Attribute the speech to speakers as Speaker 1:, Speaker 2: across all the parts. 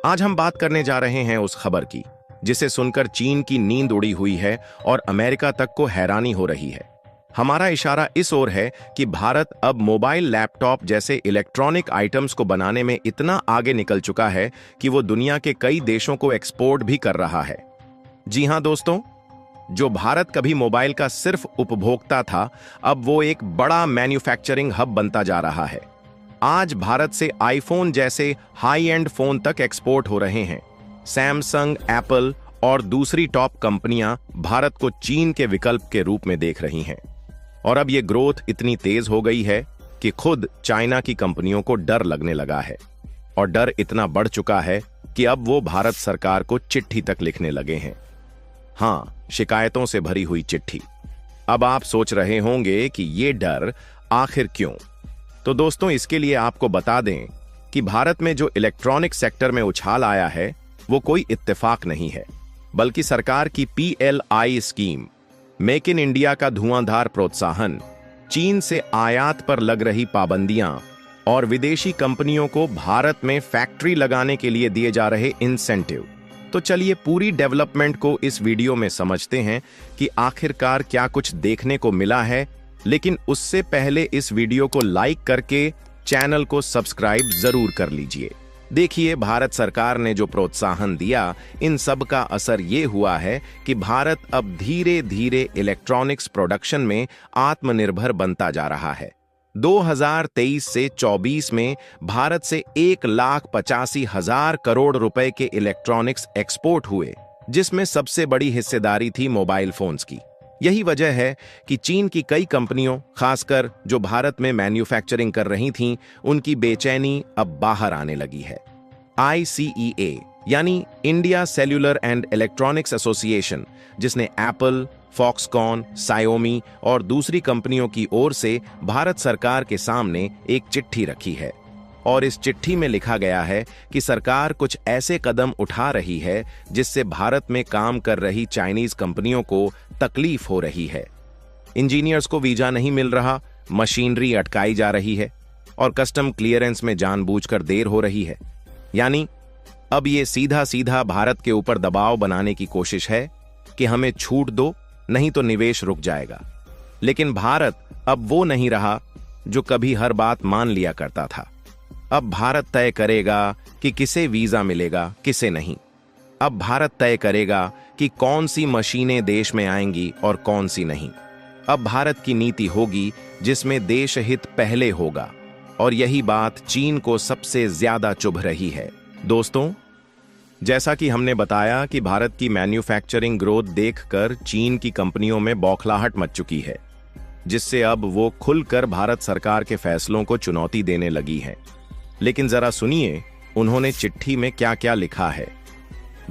Speaker 1: आज हम बात करने जा रहे हैं उस खबर की जिसे सुनकर चीन की नींद उड़ी हुई है और अमेरिका तक को हैरानी हो रही है। हमारा इशारा इस ओर है कि भारत अब मोबाइल, लैपटॉप जैसे इलेक्ट्रॉनिक आइटम्स को बनाने में इतना आगे निकल चुका है कि वो दुनिया के कई देशों को एक्सपोर्ट भी कर रहा है। जी हां दोस्तों, जो भारत कभी मोबाइल का सिर्फ उपभोक्ता था, अब वो एक बड़ा मैन्युफैक्चरिंग हब बनता जा रहा है। आज भारत से आईफोन जैसे हाई एंड फोन तक एक्सपोर्ट हो रहे हैं। सैमसंग, एप्पल और दूसरी टॉप कंपनियां भारत को चीन के विकल्प के रूप में देख रही हैं। और अब ये ग्रोथ इतनी तेज हो गई है कि खुद चाइना की कंपनियों को डर लगने लगा है। और डर इतना बढ़ चुका है कि अब वो भारत सरकार को चिट्ठी तक लिखने लगे हैं। हां, शिकायतों से भरी हुई चिट्ठी। अब आप सोच रहे होंगे कि ये डर आखिर क्यों? तो दोस्तों, इसके लिए आपको बता दें कि भारत में जो इलेक्ट्रॉनिक सेक्टर में उछाल आया है वो कोई इत्तेफाक नहीं है, बल्कि सरकार की PLI scheme, make in India का धुआंधार प्रोत्साहन, चीन से आयात पर लग रही पाबंदियां और विदेशी कंपनियों को भारत में फैक्ट्री लगाने के लिए दिए जा रहे इंसेंटिव। तो चलिए पूरी डेवलपमेंट को इस वीडियो में समझते हैं कि आखिरकार क्या कुछ देखने को मिला है। लेकिन उससे पहले इस वीडियो को लाइक करके चैनल को सब्सक्राइब जरूर कर लीजिए। देखिए, भारत सरकार ने जो प्रोत्साहन दिया, इन सब का असर ये हुआ है कि भारत अब धीरे धीरे इलेक्ट्रॉनिक्स प्रोडक्शन में आत्मनिर्भर बनता जा रहा है। 2023 से 24 में भारत से 1,85,000 करोड़ रुपए के इलेक्ट्रॉनिक्स एक्सपोर्ट हुए, जिसमें सबसे बड़ी हिस्सेदारी थी मोबाइल फोन्स की। यही वजह है कि चीन की कई कंपनियों, खासकर जो भारत में मैन्युफैक्चरिंग कर रही थीं, उनकी बेचैनी अब बाहर आने लगी है। ICEA यानी India cellular and electronics association, जिसने एप्पल, फॉक्सकॉन, सायोमी और दूसरी कंपनियों की ओर से भारत सरकार के सामने एक चिट्ठी रखी है। और इस चिट्ठी में लिखा गया है कि सरकार कुछ ऐसे कदम उठा रही है जिससे भारत में काम कर रही चाइनीज कंपनियों को तकलीफ हो रही है। इंजीनियर्स को वीजा नहीं मिल रहा, मशीनरी अटकाई जा रही है और कस्टम क्लियरेंस में जानबूझकर देर हो रही है। यानी अब ये सीधा सीधा भारत के ऊपर दबाव बनाने की कोशिश है कि हमें छूट दो, नहीं तो निवेश रुक जाएगा। लेकिन भारत अब वो नहीं रहा जो कभी हर बात मान लिया करता था। अब भारत तय करेगा कि किसे वीजा मिलेगा, किसे नहीं। अब भारत तय करेगा कि कौन सी मशीनें देश में आएंगी और कौन सी नहीं। अब भारत की नीति होगी जिसमें देश हित पहले होगा। और यही बात चीन को सबसे ज्यादा चुभ रही है। दोस्तों, जैसा कि हमने बताया कि भारत की मैन्युफैक्चरिंग ग्रोथ देखकर चीन की कंपनियों में बौखलाहट मच चुकी है, जिससे अब वो खुलकर भारत सरकार के फैसलों को चुनौती देने लगी है। लेकिन जरा सुनिए उन्होंने चिट्ठी में क्या क्या लिखा है।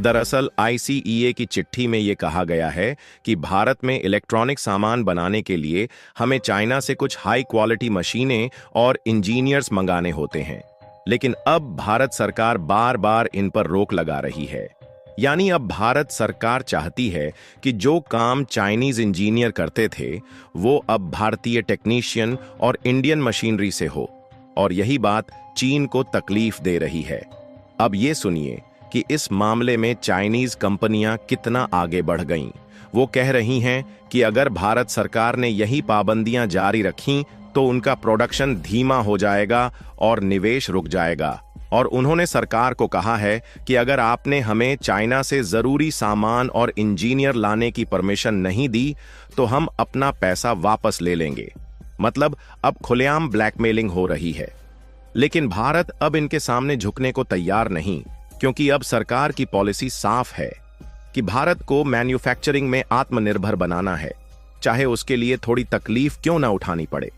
Speaker 1: दरअसल ICEA की चिट्ठी में यह कहा गया है कि भारत में इलेक्ट्रॉनिक सामान बनाने के लिए हमें चाइना से कुछ हाई क्वालिटी मशीनें और इंजीनियर्स मंगाने होते हैं। लेकिन अब भारत सरकार बार बार इन पर रोक लगा रही है। यानी अब भारत सरकार चाहती है कि जो काम चाइनीज इंजीनियर करते थे वो अब भारतीय टेक्नीशियन और इंडियन मशीनरी से हो। और यही बात चीन को तकलीफ दे रही है। अब ये सुनिए कि इस मामले में चाइनीज कंपनियां कितना आगे बढ़ गईं। वो कह रही हैं कि अगर भारत सरकार ने यही पाबंदियां जारी रखीं तो उनका प्रोडक्शन धीमा हो जाएगा और निवेश रुक जाएगा। और उन्होंने सरकार को कहा है कि अगर आपने हमें चाइना से जरूरी सामान और इंजीनियर लाने की परमिशन नहीं दी तो हम अपना पैसा वापस ले लेंगे। मतलब अब खुलेआम ब्लैकमेलिंग हो रही है। लेकिन भारत अब इनके सामने झुकने को तैयार नहीं, क्योंकि अब सरकार की पॉलिसी साफ है कि भारत को मैन्युफैक्चरिंग में आत्मनिर्भर बनाना है, चाहे उसके लिए थोड़ी तकलीफ क्यों ना उठानी पड़े।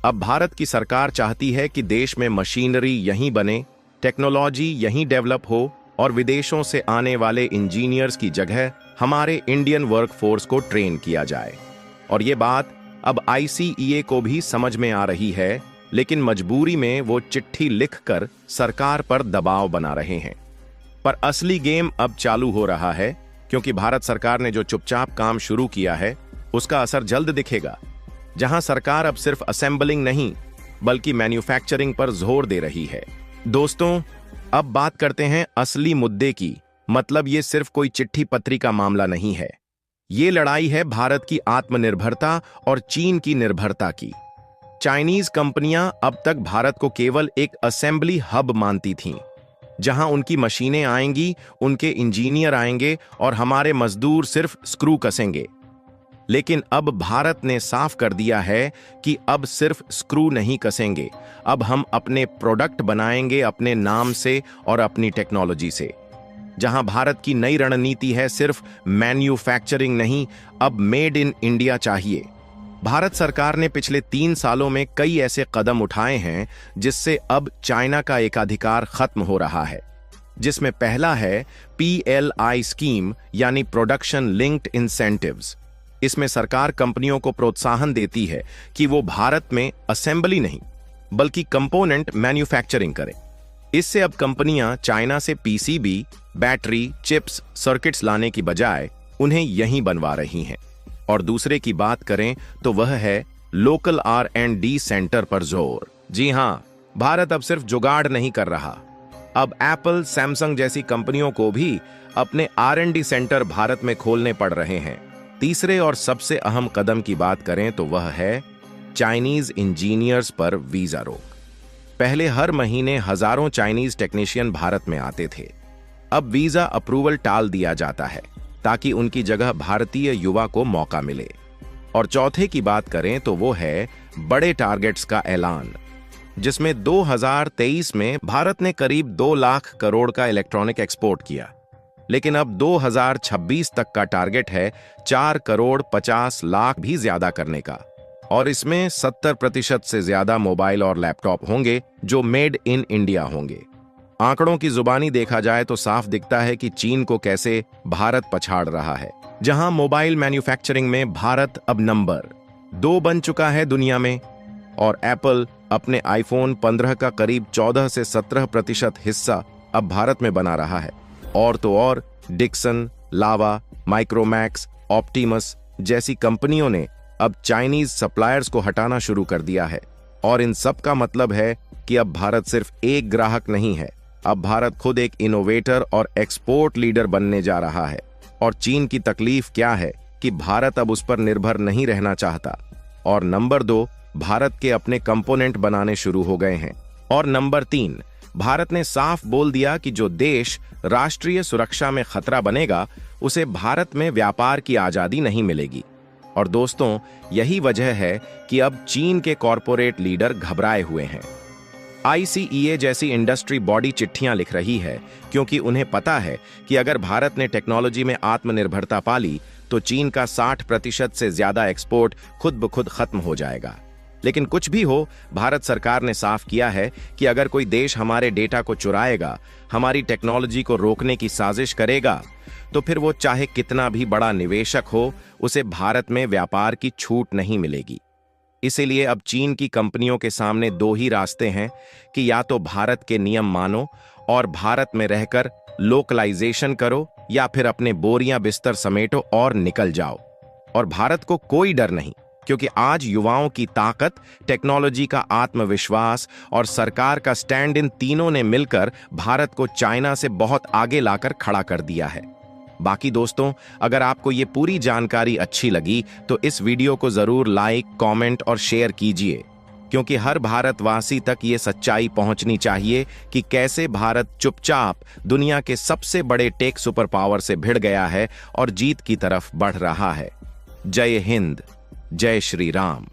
Speaker 1: अब भारत की सरकार चाहती है कि देश में मशीनरी यहीं बने, टेक्नोलॉजी यहीं डेवलप हो और विदेशों से आने वाले इंजीनियर्स की जगह हमारे इंडियन वर्कफोर्स को ट्रेन किया जाए। और ये बात अब ICEA को भी समझ में आ रही है, लेकिन मजबूरी में वो चिट्ठी लिखकर सरकार पर दबाव बना रहे हैं। पर असली गेम अब चालू हो रहा है, क्योंकि भारत सरकार ने जो चुपचाप काम शुरू किया है उसका असर जल्द दिखेगा। जहां सरकार अब सिर्फ असेंबलिंग नहीं बल्कि मैन्युफैक्चरिंग पर जोर दे रही है। दोस्तों, अब बात करते हैं असली मुद्दे की। मतलब ये सिर्फ कोई चिट्ठी पत्री का मामला नहीं है। ये लड़ाई है भारत की आत्मनिर्भरता और चीन की निर्भरता की। चाइनीज कंपनियां अब तक भारत को केवल एक असेंबली हब मानती थीं, जहां उनकी मशीनें आएंगी, उनके इंजीनियर आएंगे और हमारे मजदूर सिर्फ स्क्रू कसेंगे। लेकिन अब भारत ने साफ कर दिया है कि अब सिर्फ स्क्रू नहीं कसेंगे, अब हम अपने प्रोडक्ट बनाएंगे अपने नाम से और अपनी टेक्नोलॉजी से। जहां भारत की नई रणनीति है सिर्फ मैन्युफैक्चरिंग नहीं, अब मेड इन इंडिया चाहिए। भारत सरकार ने पिछले 3 सालों में कई ऐसे कदम उठाए हैं जिससे अब चाइना का एकाधिकार खत्म हो रहा है, जिसमें पहला है PLI स्कीम यानी प्रोडक्शन लिंक्ड इंसेंटिव्स। इसमें सरकार कंपनियों को प्रोत्साहन देती है कि वो भारत में असेंबली नहीं बल्कि कंपोनेंट मैन्युफैक्चरिंग करें। इससे अब कंपनियां चाइना से PCB, बैटरी, चिप्स, सर्किट्स लाने की बजाय उन्हें यहीं बनवा रही हैं। और दूसरे की बात करें तो वह है लोकल R&D सेंटर पर जोर। जी हां, भारत अब सिर्फ जुगाड़ नहीं कर रहा, अब एप्पल, सैमसंग जैसी कंपनियों को भी अपने R&D सेंटर भारत में खोलने पड़ रहे हैं। तीसरे और सबसे अहम कदम की बात करें तो वह है चाइनीज इंजीनियर्स पर वीजा रोक। पहले हर महीने हजारों चाइनीज टेक्नीशियन भारत में आते थे, अब वीजा अप्रूवल टाल दिया जाता है ताकि उनकी जगह भारतीय युवा को मौका मिले। और चौथे की बात करें तो वो है बड़े टारगेट्स का ऐलान, जिसमें 2023 में भारत ने करीब 2 लाख करोड़ का इलेक्ट्रॉनिक एक्सपोर्ट किया, लेकिन अब 2026 तक का टारगेट है 4 करोड़ 50 लाख भी ज्यादा करने का। और इसमें 70% से ज्यादा मोबाइल और लैपटॉप होंगे जो मेड इन इंडिया होंगे। आंकड़ों की जुबानी देखा जाए तो साफ दिखता है कि चीन को कैसे भारत पछाड़ रहा है। जहां मोबाइल मैन्युफैक्चरिंग में भारत अब नंबर 2 बन चुका है दुनिया में, और एप्पल अपने iPhone 15 का करीब 14 से 17% हिस्सा अब भारत में बना रहा है। और तो और डिक्सन, लावा, माइक्रोमैक्स, ऑप्टिमस जैसी कंपनियों ने अब चाइनीज सप्लायर्स को हटाना शुरू कर दिया है। और इन सब का मतलब है कि अब भारत सिर्फ एक ग्राहक नहीं है, अब भारत खुद एक इनोवेटर और एक्सपोर्ट लीडर बनने जा रहा है। और चीन की तकलीफ क्या है कि भारत अब उस पर निर्भर नहीं रहना चाहता। और नंबर 2, भारत के अपने कंपोनेंट बनाने शुरू हो गए हैं। और नंबर 3, भारत ने साफ बोल दिया कि जो देश राष्ट्रीय सुरक्षा में खतरा बनेगा उसे भारत में व्यापार की आजादी नहीं मिलेगी। और दोस्तों, यही वजह है कि अब चीन के कॉरपोरेट लीडर घबराए हुए हैं। ICEA जैसी इंडस्ट्री बॉडी चिट्ठियां लिख रही है, क्योंकि उन्हें पता है कि अगर भारत ने टेक्नोलॉजी में आत्मनिर्भरता पाली तो चीन का 60% से ज्यादा एक्सपोर्ट खुद ब खुद खत्म हो जाएगा। लेकिन कुछ भी हो, भारत सरकार ने साफ किया है कि अगर कोई देश हमारे डेटा को चुराएगा, हमारी टेक्नोलॉजी को रोकने की साजिश करेगा, तो फिर वो चाहे कितना भी बड़ा निवेशक हो, उसे भारत में व्यापार की छूट नहीं मिलेगी। इसीलिए अब चीन की कंपनियों के सामने 2 ही रास्ते हैं कि या तो भारत के नियम मानो और भारत में रहकर लोकलाइजेशन करो, या फिर अपने बोरियां बिस्तर समेटो और निकल जाओ। और भारत को कोई डर नहीं, क्योंकि आज युवाओं की ताकत, टेक्नोलॉजी का आत्मविश्वास और सरकार का स्टैंड, इन तीनों ने मिलकर भारत को चाइना से बहुत आगे लाकर खड़ा कर दिया है। बाकी दोस्तों, अगर आपको ये पूरी जानकारी अच्छी लगी तो इस वीडियो को जरूर लाइक, कमेंट और शेयर कीजिए, क्योंकि हर भारतवासी तक ये सच्चाई पहुंचनी चाहिए कि कैसे भारत चुपचाप दुनिया के सबसे बड़े टेक सुपर पावर से भिड़ गया है और जीत की तरफ बढ़ रहा है। जय हिंद, जय श्री राम।